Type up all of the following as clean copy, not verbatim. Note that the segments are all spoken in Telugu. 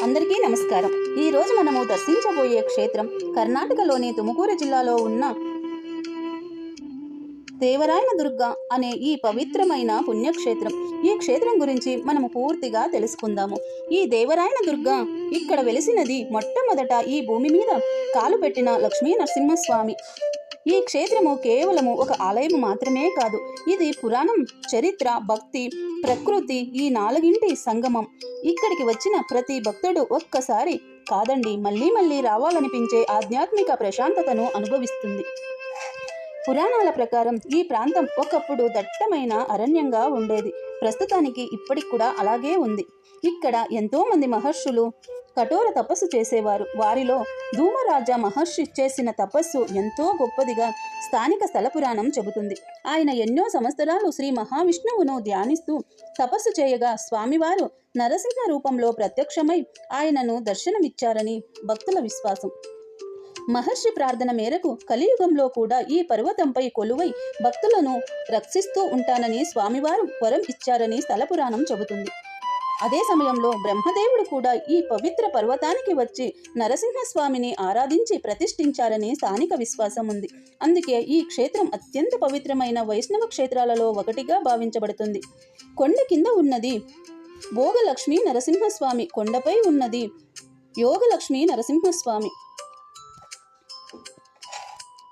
అందరికీ నమస్కారం. ఈ రోజు మనము దర్శించబోయే క్షేత్రం కర్ణాటకలోని తుముకూరు జిల్లాలో ఉన్న దేవరాయన దుర్గ అనే ఈ పవిత్రమైన పుణ్యక్షేత్రం. ఈ క్షేత్రం గురించి మనము పూర్తిగా తెలుసుకుందాము. ఈ దేవరాయన దుర్గ ఇక్కడ వెలిసినది మొట్టమొదట ఈ భూమి మీద కాలు పెట్టిన లక్ష్మీ నరసింహస్వామి. ఈ క్షేత్రము కేవలము ఒక ఆలయం మాత్రమే కాదు, ఇది పురాణం, చరిత్ర, భక్తి, ప్రకృతి ఈ నాలుగింటి సంగమం. ఇక్కడికి వచ్చిన ప్రతి భక్తుడు ఒక్కసారి కాదండి మళ్ళీ మళ్ళీ రావాలనిపించే ఆధ్యాత్మిక ప్రశాంతతను అనుభవిస్తుంది. పురాణాల ప్రకారం ఈ ప్రాంతం ఒకప్పుడు దట్టమైన అరణ్యంగా ఉండేది. ప్రస్తుతానికి ఇప్పటికి కూడా అలాగే ఉంది. ఇక్కడ ఎంతో మంది మహర్షులు కఠోర తపస్సు చేసేవారు. వారిలో ధూమరాజ మహర్షి చేసిన తపస్సు ఎంతో గొప్పదిగా స్థానిక స్థల పురాణం చెబుతుంది. ఆయన ఎన్నో సంవత్సరాలు శ్రీ మహావిష్ణువును ధ్యానిస్తూ తపస్సు చేయగా స్వామివారు నరసింహ రూపంలో ప్రత్యక్షమై ఆయనను దర్శనమిచ్చారని భక్తుల విశ్వాసం. మహర్షి ప్రార్థన మేరకు కలియుగంలో కూడా ఈ పర్వతంపై కొలువై భక్తులను రక్షిస్తూ ఉంటానని స్వామివారు వరం ఇచ్చారని స్థల పురాణం చెబుతుంది. అదే సమయంలో బ్రహ్మదేవుడు కూడా ఈ పవిత్ర పర్వతానికి వచ్చి నరసింహస్వామిని ఆరాధించి ప్రతిష్ఠించారని స్థానిక విశ్వాసం ఉంది. అందుకే ఈ క్షేత్రం అత్యంత పవిత్రమైన వైష్ణవ క్షేత్రాలలో ఒకటిగా భావించబడుతుంది. కొండ కింద ఉన్నది భోగలక్ష్మీ నరసింహస్వామి, కొండపై ఉన్నది యోగలక్ష్మీ నరసింహస్వామి.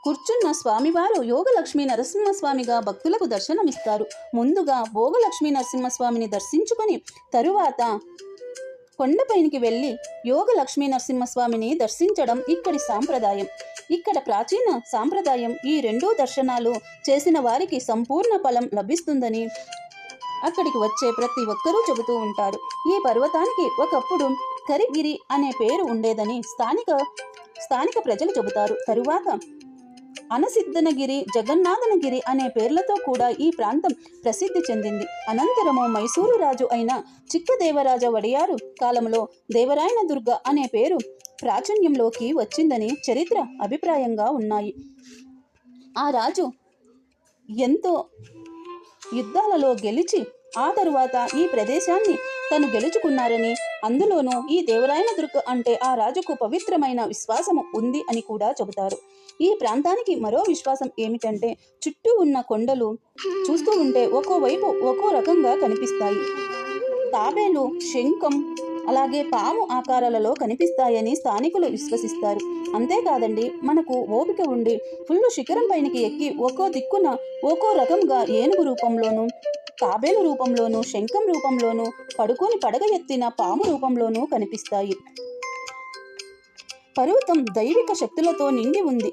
కూర్చున్న స్వామివారు యోగలక్ష్మీ నరసింహస్వామిగా భక్తులకు దర్శనమిస్తారు. ముందుగా భోగలక్ష్మీ నరసింహస్వామిని దర్శించుకొని తరువాత కొండపైనికి వెళ్ళి యోగలక్ష్మీ నరసింహస్వామిని దర్శించడం ఇక్కడి సాంప్రదాయం. ఇక్కడ ప్రాచీన సాంప్రదాయం ఈ రెండూ దర్శనాలు చేసిన వారికి సంపూర్ణ ఫలం లభిస్తుందని అక్కడికి వచ్చే ప్రతి ఒక్కరూ చెబుతూ ఉంటారు. ఈ పర్వతానికి ఒకప్పుడు కరిగిరి అనే పేరు ఉండేదని స్థానిక ప్రజలు చెబుతారు. తరువాత అనసిద్ధనగిరి, జగన్నాథనగిరి అనే పేర్లతో కూడా ఈ ప్రాంతం ప్రసిద్ధి చెందింది. అనంతరము మైసూరు రాజు అయిన చిక్కదేవరాజ వడియారు కాలంలో దేవరాయన దుర్గ అనే పేరు ప్రాచుర్యంలోకి వచ్చిందని చరిత్ర అభిప్రాయంగా ఉన్నాయి. ఆ రాజు ఎంతో యుద్ధాలలో గెలిచి ఆ తరువాత ఈ ప్రదేశాన్ని తను గెలుచుకున్నారని, అందులోనూ ఈ దేవరాయన దుర్గ అంటే ఆ రాజుకు పవిత్రమైన విశ్వాసము ఉంది అని కూడా చెబుతారు. ఈ ప్రాంతానికి మరో విశ్వాసం ఏమిటంటే చుట్టూ ఉన్న కొండలు చూస్తూ ఉంటే ఒక్కోవైపు ఒక్కో రకంగా కనిపిస్తాయి. తాబేలు, శంఖం, అలాగే పాము ఆకారాలలో కనిపిస్తాయని స్థానికులు విశ్వసిస్తారు. అంతేకాదండి, మనకు ఓపిక ఉండి ఫుల్ శిఖరం పైనకి ఎక్కి ఒక్కో దిక్కున ఒక్కో రకంగా ఏనుగు రూపంలోనూ, తాబేలు రూపంలోనూ, శంఖం రూపంలోనూ, పడుకొని పడగ ఎత్తిన పాము రూపంలోనూ కనిపిస్తాయి. పర్వతం దైవిక శక్తులతో నిండి ఉంది.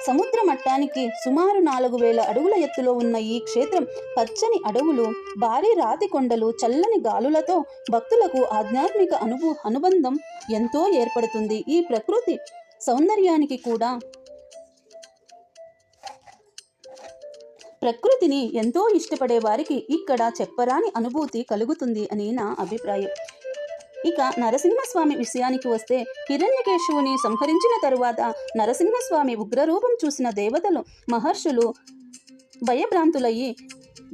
సముద్ర మట్టానికి సుమారు 4000 అడుగుల ఎత్తులో ఉన్న ఈ క్షేత్రం పచ్చని అడవులు, భారీ రాతి కొండలు, చల్లని గాలులతో భక్తులకు ఆధ్యాత్మిక అనుబంధం ఎంతో ఏర్పడుతుంది. ఈ ప్రకృతి సౌందర్యానికి కూడా ప్రకృతిని ఎంతో ఇష్టపడే వారికి ఇక్కడ చెప్పరాని అనుభూతి కలుగుతుంది అని నా అభిప్రాయం. ఇక నరసింహస్వామి విషయానికి వస్తే హిరణ్యకేశవుని సంహరించిన తరువాత నరసింహస్వామి ఉగ్రరూపం చూసిన దేవతలు, మహర్షులు భయభ్రాంతులయ్యి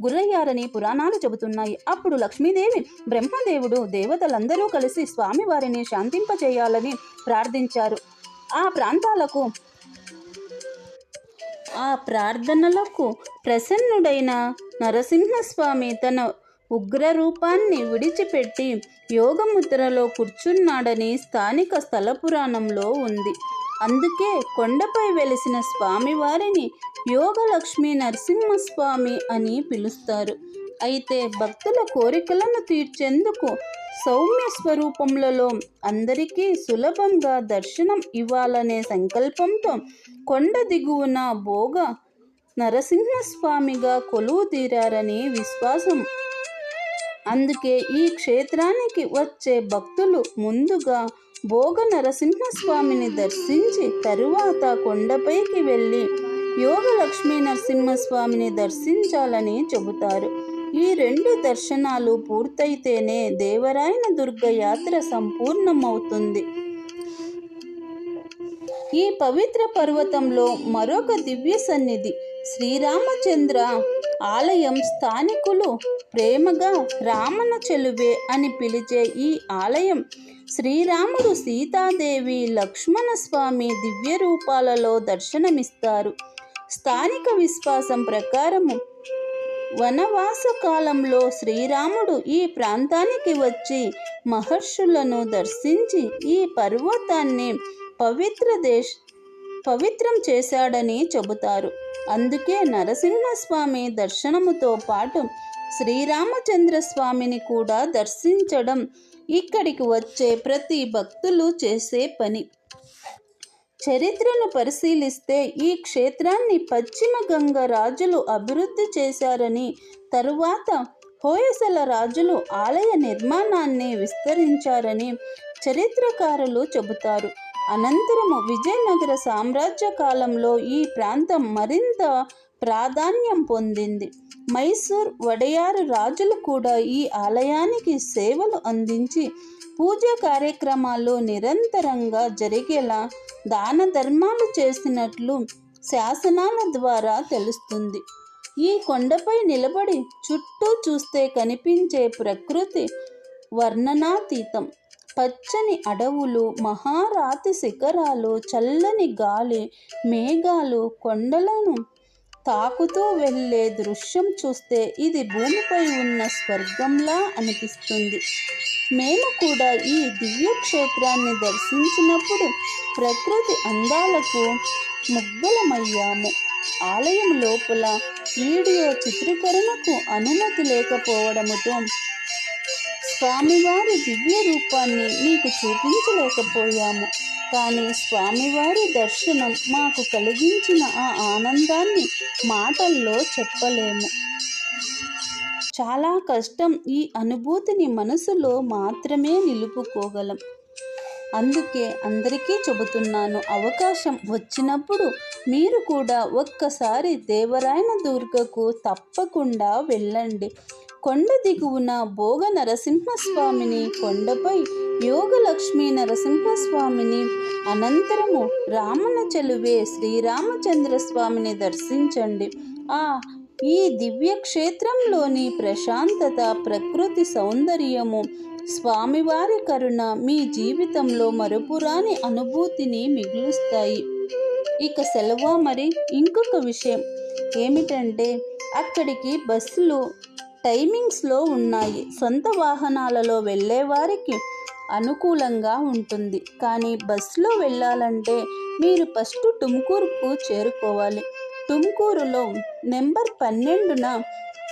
గురయ్యారని పురాణాలు చెబుతున్నాయి. అప్పుడు లక్ష్మీదేవి, బ్రహ్మదేవుడు, దేవతలందరూ కలిసి స్వామివారిని శాంతింపచేయాలని ప్రార్థించారు. ఆ ప్రార్థనలకు ప్రసన్నుడైన నరసింహస్వామి తన ఉగ్రరూపాన్ని విడిచిపెట్టి యోగముద్రలో కూర్చున్నాడని స్థానిక స్థల పురాణంలో ఉంది. అందుకే కొండపై వెలిసిన స్వామివారిని యోగలక్ష్మీ నరసింహస్వామి అని పిలుస్తారు. అయితే భక్తుల కోరికలను తీర్చేందుకు సౌమ్య స్వరూపములలో అందరికీ సులభంగా దర్శనం ఇవ్వాలనే సంకల్పంతో కొండ దిగువన భోగ నరసింహస్వామిగా కొలువు తీరారని విశ్వాసం. అందుకే ఈ క్షేత్రానికి వచ్చే భక్తులు ముందుగా భోగ నరసింహస్వామిని దర్శించి తరువాత కొండపైకి వెళ్ళి యోగలక్ష్మీ నరసింహస్వామిని దర్శించాలని చెబుతారు. ఈ 2 దర్శనాలు పూర్తయితేనే దేవరాయన దుర్గ యాత్ర సంపూర్ణమవుతుంది. ఈ పవిత్ర పర్వతంలో మరొక దివ్య సన్నిధి శ్రీరామచంద్ర ఆలయం స్థానికులు ప్రేమగా రామన చెలువే అని పిలిచే ఈ ఆలయం శ్రీరాముడు, సీతాదేవి, లక్ష్మణస్వామి దివ్య రూపాలలో దర్శనమిస్తారు. స్థానిక విశ్వాసం ప్రకారము వనవాస కాలంలో శ్రీరాముడు ఈ ప్రాంతానికి వచ్చి మహర్షులను దర్శించి ఈ పర్వతాన్ని పవిత్రం చేశాడని చెబుతారు. అందుకే నరసింహస్వామి దర్శనముతో పాటు శ్రీరామచంద్ర స్వామిని కూడా దర్శించడం ఇక్కడికి వచ్చే ప్రతి భక్తులు చేసే పని. చరిత్రను పరిశీలిస్తే ఈ క్షేత్రాన్ని పశ్చిమ గంగ రాజులు అభివృద్ధి చేశారని, తరువాత హోయసల రాజులు ఆలయ నిర్మాణాన్ని విస్తరించారని చరిత్రకారులు చెబుతారు. అనంతరము విజయనగర సామ్రాజ్య కాలంలో ఈ ప్రాంతం మరింత ప్రాధాన్యం పొందింది. మైసూర్ వడయారు రాజులు కూడా ఈ ఆలయానికి సేవలు అందించి పూజా కార్యక్రమాలు నిరంతరంగా జరిగేలా దాన ధర్మాలు చేసినట్లు శాసనాల ద్వారా తెలుస్తుంది. ఈ కొండపై నిలబడి చుట్టూ చూస్తే కనిపించే ప్రకృతి వర్ణనాతీతం. పచ్చని అడవులు, మహారాతి శిఖరాలు, చల్లని గాలి, మేఘాలు కొండలను తాకుతూ వెళ్ళే దృశ్యం చూస్తే ఇది భూమిపై ఉన్న స్వర్గంలా అనిపిస్తుంది. మేము కూడా ఈ దివ్య క్షేత్రాన్ని దర్శించినప్పుడు ప్రకృతి అందాలకు ముగ్ధులమయ్యాము. ఆలయం లోపల వీడియో చిత్రీకరణకు అనుమతి లేకపోవడంతో స్వామివారి దివ్య రూపాన్ని మీకు చూపించలేకపోయాము. కానీ స్వామివారి దర్శనం మాకు కలిగించిన ఆ ఆనందాన్ని మాటల్లో చెప్పలేము. చాలా కష్టం ఈ అనుభూతిని మనసులో మాత్రమే నిలుపుకోగలం. అందుకే అందరికీ చెబుతున్నాను, అవకాశం వచ్చినప్పుడు మీరు కూడా ఒక్కసారి దేవరాయన దుర్గకు తప్పకుండా వెళ్ళండి. కొండ దిగువన భోగ నరసింహస్వామిని, కొండపై యోగలక్ష్మీ నరసింహస్వామిని, అనంతరము రామన చెలువే శ్రీరామచంద్ర స్వామిని దర్శించండి. ఈ దివ్య క్షేత్రంలోని ప్రశాంతత, ప్రకృతి సౌందర్యము, స్వామివారి కరుణ మీ జీవితంలో మరుపురాని అనుభూతిని మిగులుస్తాయి. ఇక సెలవు. మరి ఇంకొక విషయం ఏమిటంటే అక్కడికి బస్సులు టైమింగ్స్లో ఉన్నాయి. సొంత వాహనాలలో వెళ్ళే వారికి అనుకూలంగా ఉంటుంది. కానీ బస్సులో వెళ్ళాలంటే మీరు ఫస్ట్ టుమ్కూరుకు చేరుకోవాలి. టుమ్కూరులో నెంబర్ 12న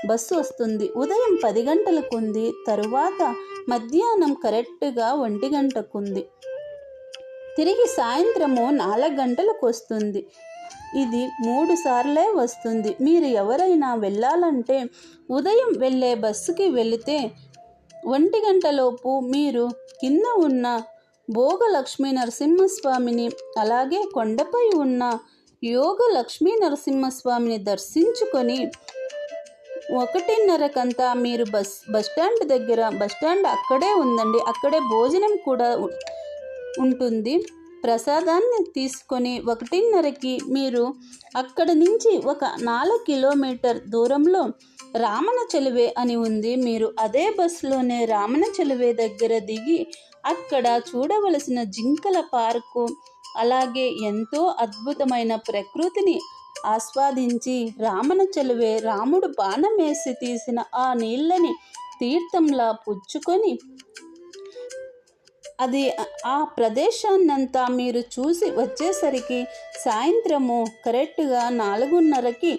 బస్సు వస్తుంది. ఉదయం 10 గంటలకు ఉంది. తరువాత మధ్యాహ్నం కరెక్ట్గా 1 గంటకు ఉంది. తిరిగి సాయంత్రము 4 గంటలకు వస్తుంది. ఇది 3 సార్లే వస్తుంది. మీరు ఎవరైనా వెళ్ళాలంటే ఉదయం వెళ్ళే బస్సుకి వెళితే 1 గంటలోపు మీరు కింద ఉన్న భోగ లక్ష్మీ నరసింహస్వామిని, అలాగే కొండపై ఉన్న యోగ లక్ష్మీ నరసింహస్వామిని దర్శించుకొని 1:30కంతా మీరు బస్టాండ్ దగ్గర, బస్టాండ్ అక్కడే ఉందండి, అక్కడే భోజనం కూడా ఉంటుంది. ప్రసాదాన్ని తీసుకొని 1:30కి మీరు అక్కడి నుంచి ఒక 4 కిలోమీటర్ దూరంలో రామన చెలువే అని ఉంది. మీరు అదే బస్సులోనే రామన చెలువే దగ్గర దిగి అక్కడ చూడవలసిన జింకల పార్కు, అలాగే ఎంతో అద్భుతమైన ప్రకృతిని ఆస్వాదించి రామన చెలువే రాముడు బాణమేసి తీసిన ఆ నీళ్ళని తీర్థంలా పుచ్చుకొని ఆ ప్రదేశాన్నంతా మీరు చూసి వచ్చేసరికి సాయంత్రము కరెక్ట్గా 4:30కి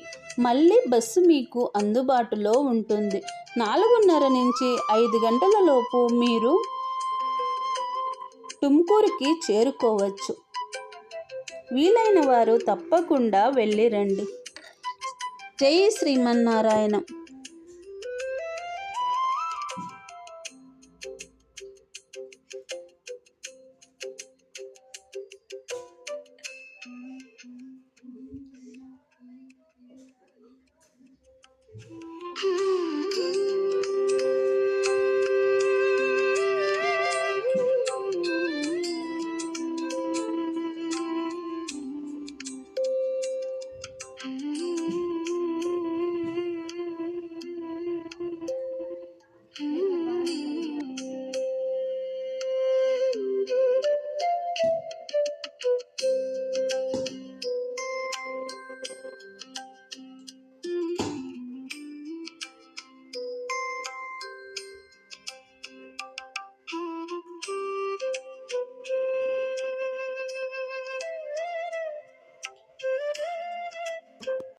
మళ్ళీ బస్సు మీకు అందుబాటులో ఉంటుంది. 4:30 నుంచి 5 గంటల లోపు మీరు టుమ్కూరుకి చేరుకోవచ్చు. వీలైన వారు తప్పకుండా వెళ్ళి రండి. జై శ్రీమన్నారాయణ.